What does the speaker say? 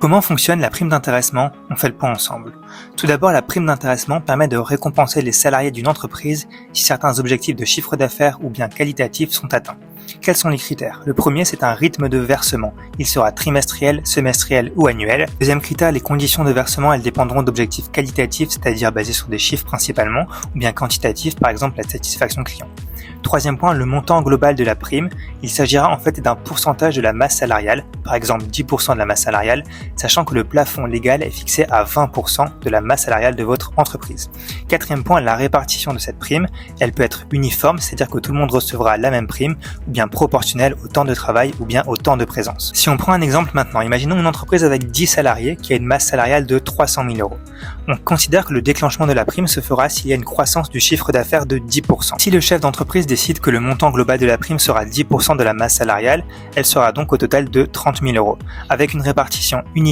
Comment fonctionne la prime d'intéressement? On fait le point ensemble. Tout d'abord, la prime d'intéressement permet de récompenser les salariés d'une entreprise si certains objectifs de chiffre d'affaires ou bien qualitatifs sont atteints. Quels sont les critères? Le premier, c'est un rythme de versement. Il sera trimestriel, semestriel ou annuel. Deuxième critère, les conditions de versement, elles dépendront d'objectifs qualitatifs, c'est-à-dire basés sur des chiffres principalement, ou bien quantitatifs, par exemple la satisfaction client. Troisième point, le montant global de la prime. Il s'agira en fait d'un pourcentage de la masse salariale, par exemple 10% de la masse salariale, sachant que le plafond légal est fixé à 20% de la masse salariale de votre entreprise. Quatrième point, la répartition de cette prime. Elle peut être uniforme, c'est-à-dire que tout le monde recevra la même prime, ou bien proportionnelle au temps de travail ou bien au temps de présence. Si on prend un exemple maintenant, imaginons une entreprise avec 10 salariés qui a une masse salariale de 300 000 euros. On considère que le déclenchement de la prime se fera s'il y a une croissance du chiffre d'affaires de 10%. Si le chef d'entreprise décide que le montant global de la prime sera 10% de la masse salariale, elle sera donc au total de 30 000 euros, avec une répartition uniforme